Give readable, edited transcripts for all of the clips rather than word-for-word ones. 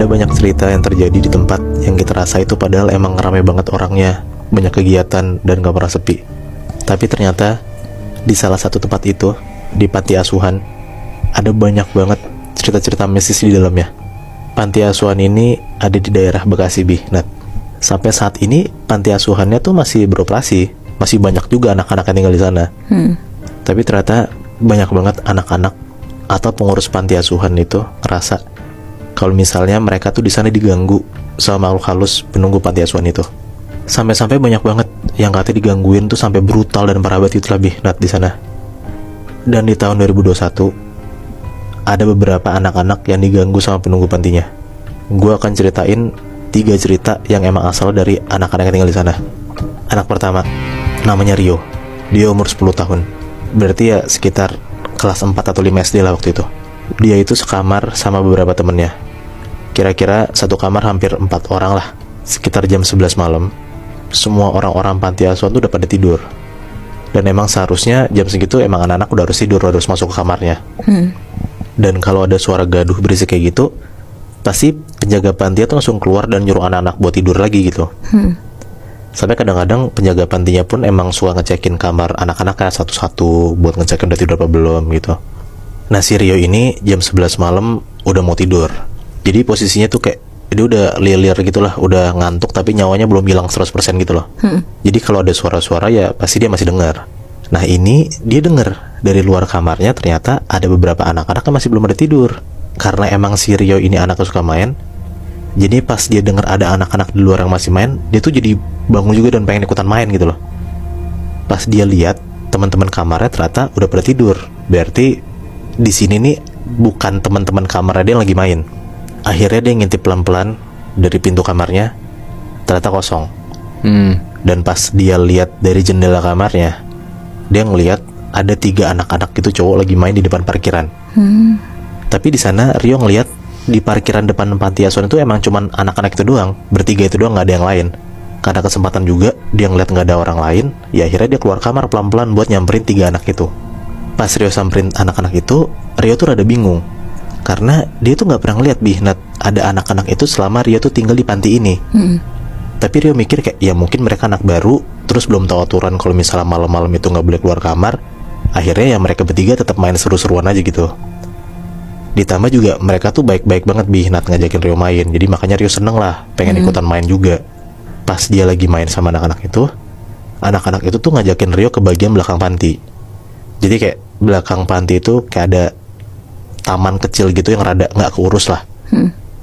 Ada banyak cerita yang terjadi di tempat yang kita rasa itu padahal emang ramai banget orangnya, banyak kegiatan dan gak pernah sepi. Tapi ternyata di salah satu tempat itu, di panti asuhan, ada banyak banget cerita-cerita mistis di dalamnya. Panti asuhan ini ada di daerah Bekasi, Nat. Sampai saat ini panti asuhannya tuh masih beroperasi, masih banyak juga anak-anak yang tinggal di sana. Tapi ternyata banyak banget anak-anak atau pengurus panti asuhan itu ngerasa kalau misalnya mereka tuh di sana diganggu sama makhluk halus penunggu panti asuhan itu. Sampai-sampai banyak banget yang katanya digangguin tuh sampai brutal dan parah banget itu lebih Nat di sana. Dan di tahun 2021 ada beberapa anak-anak yang diganggu sama penunggu pantinya. Gue akan ceritain 3 cerita yang emang asal dari anak-anak yang tinggal di sana. Anak pertama namanya Rio. Dia umur 10 tahun. Berarti ya sekitar kelas 4 atau 5 SD lah waktu itu. Dia itu sekamar sama beberapa temennya. Kira-kira satu kamar hampir 4 orang lah. Sekitar jam 11 malam, semua orang-orang panti asuhan tuh udah pada tidur. Dan emang seharusnya jam segitu emang anak-anak udah harus tidur, harus masuk ke kamarnya. Dan kalau ada suara gaduh berisik kayak gitu, pasti penjaga panti tuh langsung keluar dan nyuruh anak-anak buat tidur lagi gitu. Sampai kadang-kadang penjaga pantinya pun emang suka ngecekin kamar anak-anaknya satu-satu buat ngecekin udah tidur apa belum gitu. Nah si Rio ini jam 11 malam udah mau tidur. Jadi posisinya tuh kayak dia udah liar-liar gitu lah, udah ngantuk tapi nyawanya belum hilang 100% gitu loh. Jadi kalau ada suara-suara ya pasti dia masih dengar. Nah ini dia dengar dari luar kamarnya ternyata ada beberapa anak-anak yang masih belum ada tidur. Karena emang si Rio ini anaknya suka main, jadi pas dia dengar ada anak-anak di luar yang masih main, dia tuh jadi bangun juga dan pengen ikutan main gitu loh. Pas dia lihat teman-teman kamarnya ternyata udah pada tidur. Berarti di sini nih bukan teman-teman kamarnya dia yang lagi main. Akhirnya dia ngintip pelan-pelan dari pintu kamarnya, ternyata kosong. Dan pas dia lihat dari jendela kamarnya, dia ngelihat ada 3 anak-anak gitu cowok lagi main di depan parkiran. Tapi di sana Rio ngelihat di parkiran depan panti asuhan itu emang cuman anak-anak itu doang, bertiga itu doang, nggak ada yang lain. Karena kesempatan juga dia ngeliat nggak ada orang lain, ya akhirnya dia keluar kamar pelan-pelan buat nyamperin 3 anak itu. Pas Rio samperin anak-anak itu, Rio tuh rada bingung karena dia tuh nggak pernah ngeliat Nat ada anak-anak itu selama Rio tuh tinggal di panti ini. Tapi Rio mikir kayak ya mungkin mereka anak baru, terus belum tahu aturan kalau misalnya malam-malam itu nggak boleh keluar kamar. Akhirnya ya mereka bertiga tetap main seru-seruan aja gitu. Ditambah juga mereka tuh baik-baik banget Nat ngajakin Rio main. Jadi makanya Rio seneng lah, pengen ikutan main juga. Pas dia lagi main sama anak-anak itu tuh ngajakin Rio ke bagian belakang panti. Jadi kayak belakang panti itu kayak ada taman kecil gitu yang rada nggak keurus lah.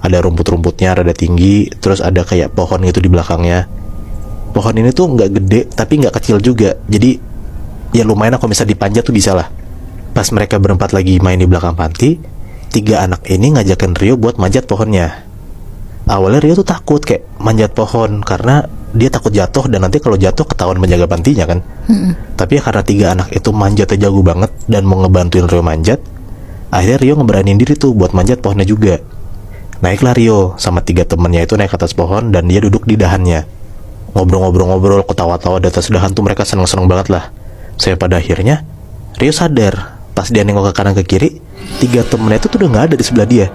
Ada rumput-rumputnya rada tinggi, terus ada kayak pohon gitu di belakangnya. Pohon ini tuh nggak gede tapi nggak kecil juga. Jadi ya lumayan kalau misalnya dipanjat tuh bisa lah. Pas mereka berempat lagi main di belakang panti, 3 anak ini ngajakin Rio buat manjat pohonnya. Awalnya Rio tuh takut kayak manjat pohon karena dia takut jatuh dan nanti kalau jatuh ketahuan menjaga pantinya kan. Tapi ya karena 3 anak itu manjatnya jago banget dan mau ngebantuin Rio manjat, akhirnya Rio ngeberanin diri tuh buat manjat pohonnya juga. Naiklah Rio sama 3 temennya itu naik ke atas pohon dan dia duduk di dahannya. Ngobrol-ngobrol-ngobrol, ketawa-tawa di atas dahan tuh mereka seneng-seneng banget lah. Saya pada akhirnya Rio sadar pas dia nengok ke kanan ke kiri, 3 temennya itu tuh udah nggak ada di sebelah dia.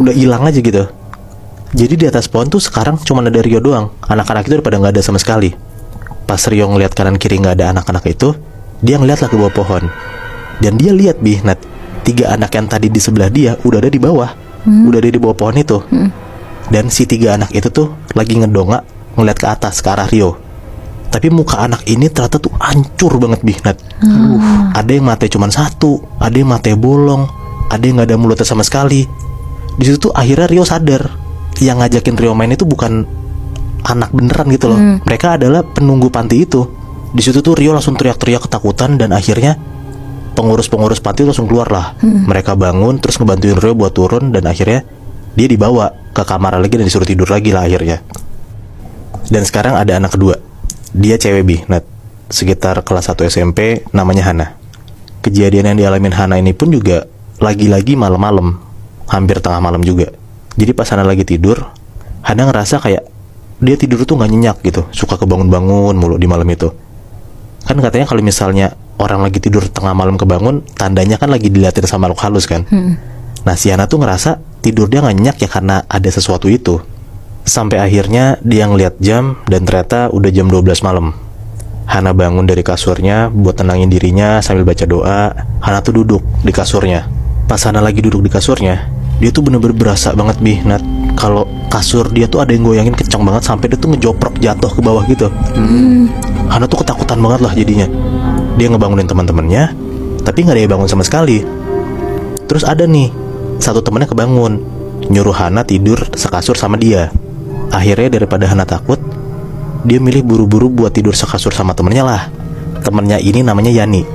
Udah hilang aja gitu. Jadi di atas pohon tuh sekarang cuma ada Rio doang. Anak-anak itu udah pada nggak ada sama sekali. Pas Rio ngeliat kanan kiri nggak ada anak-anak itu, dia ngeliatlah ke bawah pohon. Dan dia lihat Nat, 3 anak yang tadi di sebelah dia udah ada di bawah. Udah ada di bawah pohon itu. Dan si 3 anak itu tuh lagi ngedongak ngeliat ke atas ke arah Rio. Tapi muka anak ini ternyata tuh hancur banget Nat. Ada yang matanya cuma 1, ada yang matanya bolong, ada yang nggak ada mulutnya sama sekali. Di situ tuh akhirnya Rio sadar yang ngajakin Rio main itu bukan anak beneran gitu loh. Mereka adalah penunggu panti itu. Di situ tuh Rio langsung teriak-teriak ketakutan dan akhirnya pengurus-pengurus panti langsung keluar lah. Mereka bangun terus ngebantuin Rio buat turun dan akhirnya dia dibawa ke kamar lagi dan disuruh tidur lagi lah akhirnya. Dan sekarang ada anak kedua. Dia cewek Nat, sekitar kelas 1 SMP, namanya Hana. Kejadian yang dialamin Hana ini pun juga lagi-lagi malam-malam, hampir tengah malam juga. Jadi pas Hana lagi tidur, Hana ngerasa kayak dia tidur tuh gak nyenyak gitu, suka kebangun-bangun mulu di malam itu. Kan katanya kalau misalnya orang lagi tidur tengah malam kebangun, tandanya kan lagi diliatin sama makhluk halus kan. Nah si Hana tuh ngerasa tidur dia nggak nyenyak ya karena ada sesuatu itu. Sampai akhirnya dia ngeliat jam dan ternyata udah jam 12 malam. Hana bangun dari kasurnya buat tenangin dirinya sambil baca doa. Hana tuh duduk di kasurnya. Pas Hana lagi duduk di kasurnya, dia tuh bener-bener berasa banget Nat, kalau kasur dia tuh ada yang goyangin kencang banget sampai dia tuh ngejoprok jatuh ke bawah gitu. Hana tuh ketakutan banget lah jadinya. Dia ngebangunin teman-temannya, tapi nggak ada yang bangun sama sekali. Terus ada nih satu temannya kebangun, nyuruh Hana tidur sekasur sama dia. Akhirnya daripada Hana takut, dia milih buru-buru buat tidur sekasur sama temennya lah. Temennya ini namanya Yani.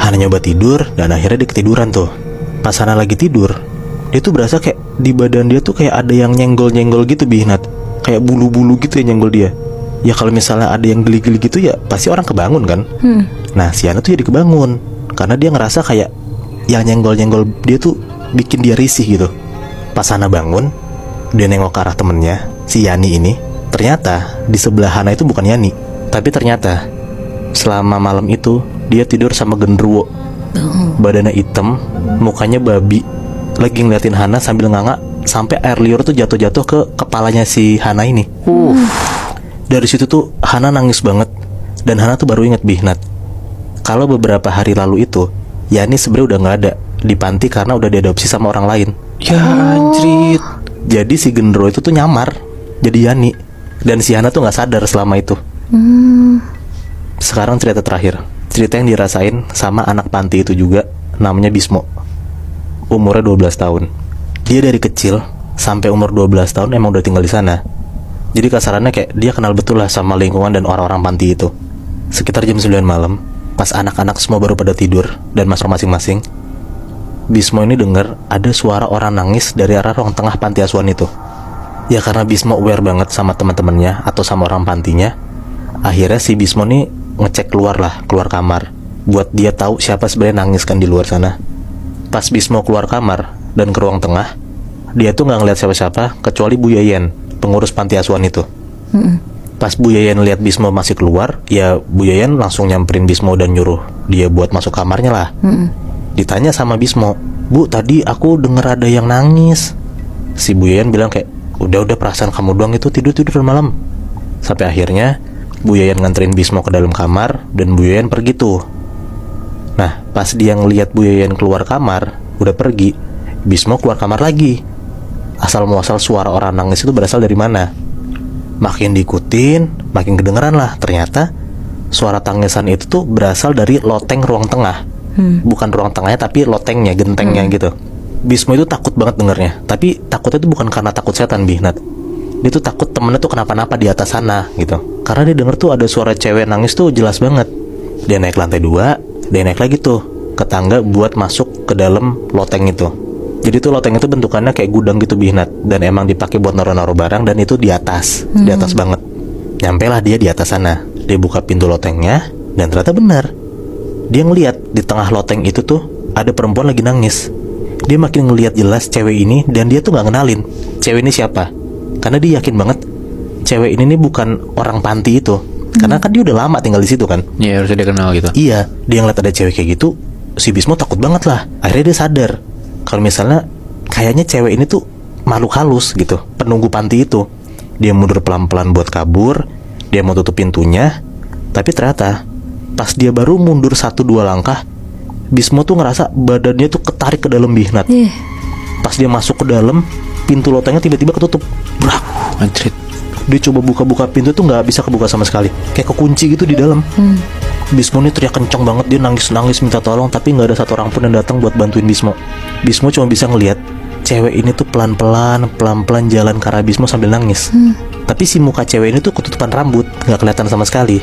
Hana nyoba tidur dan akhirnya dia ketiduran tuh. Pas Hana lagi tidur, dia tuh berasa kayak di badan dia tuh kayak ada yang nyenggol-nyenggol gitu Nat. Kayak bulu-bulu gitu yang nyenggol dia. Ya kalau misalnya ada yang geli-geli gitu ya pasti orang kebangun kan. Nah si Hana tuh jadi kebangun karena dia ngerasa kayak yang nyenggol-nyenggol dia tuh bikin dia risih gitu. Pas Hana bangun, dia nengok ke arah temennya, si Yani ini. Ternyata di sebelah Hana itu bukan Yani, tapi ternyata selama malam itu dia tidur sama genderuwo. Badannya hitam, mukanya babi, lagi ngeliatin Hana sambil nganga sampai air liur tuh jatuh-jatuh ke kepalanya si Hana ini. Dari situ tuh Hana nangis banget. Dan Hana tuh baru inget Nat, kalau beberapa hari lalu itu Yani sebenarnya udah nggak ada di panti karena udah diadopsi sama orang lain. Ya anjrit. Jadi si genderuwo itu tuh nyamar jadi Yani. Dan si Hana tuh gak sadar selama itu. Sekarang cerita terakhir. Cerita yang dirasain sama anak panti itu juga. Namanya Bismo. Umurnya 12 tahun. Dia dari kecil sampai umur 12 tahun emang udah tinggal di sana. Jadi kasarannya kayak dia kenal betul lah sama lingkungan dan orang-orang panti itu. Sekitar jam 9 malam, pas anak-anak semua baru pada tidur dan masuk masing-masing, Bismo ini dengar ada suara orang nangis dari arah ruang tengah panti asuhan itu. Ya karena Bismo aware banget sama teman-temannya atau sama orang pantinya, akhirnya si Bismo nih ngecek keluar kamar buat dia tahu siapa sebenarnya nangis kan di luar sana. Pas Bismo keluar kamar dan ke ruang tengah, dia tuh nggak ngeliat siapa-siapa kecuali Bu Yayan, pengurus panti asuhan itu. Pas Bu Yayan lihat Bismo masih keluar, ya Bu Yayan langsung nyamperin Bismo dan nyuruh dia buat masuk kamarnya lah. Ditanya sama Bismo, "Bu, tadi aku denger ada yang nangis." Si Bu Yayan bilang kayak, udah perasaan kamu doang itu tidur malam. Sampai akhirnya Bu Yayan nganterin Bismo ke dalam kamar dan Bu Yayan pergi tuh. Nah pas dia ngeliat Bu Yayan keluar kamar udah pergi, Bismo keluar kamar lagi. Asal muasal suara orang nangis itu berasal dari mana? Makin diikutin makin kedengeran lah. Ternyata suara tangisan itu tuh berasal dari loteng ruang tengah. Bukan ruang tengahnya tapi lotengnya, gentengnya gitu. Bismo itu takut banget dengernya. Tapi takutnya itu bukan karena takut setan Nat. Dia tuh takut temennya tuh kenapa-napa di atas sana gitu. Karena dia denger tuh ada suara cewek nangis tuh jelas banget. Dia naik lantai 2, dia naik lagi tuh ke tangga buat masuk ke dalam loteng itu. Jadi tuh loteng itu bentukannya kayak gudang gitu Nat. Dan emang dipakai buat naro-naro barang dan itu di atas, di atas banget. Nyampe lah dia di atas sana. Dia buka pintu lotengnya dan ternyata benar. Dia ngeliat di tengah loteng itu tuh ada perempuan lagi nangis. Dia makin ngelihat jelas cewek ini dan dia tuh nggak kenalin cewek ini siapa, karena dia yakin banget cewek ini nih bukan orang panti itu. Karena kan dia udah lama tinggal di situ kan. Iya harusnya dia kenal gitu. Iya, dia ngeliat ada cewek kayak gitu, si Bismo takut banget lah. Akhirnya dia sadar kalau misalnya kayaknya cewek ini tuh makhluk halus gitu, penunggu panti itu. Dia mundur pelan-pelan buat kabur. Dia mau tutup pintunya, tapi ternyata pas dia baru mundur 1-2 langkah, Bismo tuh ngerasa badannya tuh ketarik ke dalam Nat. Pas dia masuk ke dalam, pintu lotengnya tiba-tiba ketutup. Brak. Anjrit. Dia coba buka-buka pintu tuh nggak bisa kebuka sama sekali. Kayak kekunci gitu di dalam. Bismo ini teriak kencang banget. Dia nangis-nangis minta tolong, tapi nggak ada satu orang pun yang datang buat bantuin Bismo. Bismo cuma bisa ngelihat cewek ini tuh pelan-pelan jalan ke arah Bismo sambil nangis. Tapi si muka cewek ini tuh ketutupan rambut, nggak kelihatan sama sekali.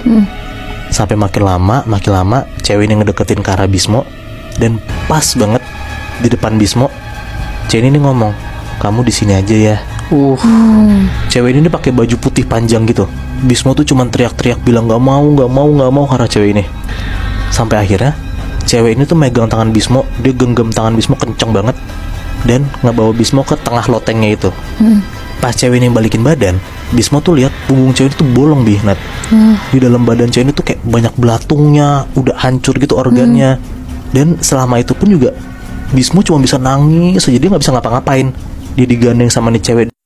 Sampai makin lama cewek ini ngedeketin ke arah Bismo. Dan pas banget di depan Bismo, cewek ini ngomong, "Kamu di sini aja ya." Cewek ini pakai baju putih panjang gitu. Bismo tuh cuman teriak-teriak bilang nggak mau karena cewek ini. Sampai akhirnya cewek ini tuh megang tangan Bismo. Dia genggam tangan Bismo kenceng banget dan ngebawa Bismo ke tengah lotengnya itu. Pas cewek ini balikin badan, Bismo tuh lihat punggung cewek itu bolong Nat. Di dalam badan cewek ini tuh kayak banyak belatungnya, udah hancur gitu organnya. Dan selama itu pun juga Bismo cuma bisa nangis aja, dia nggak bisa ngapa-ngapain. Dia digandeng sama nih cewek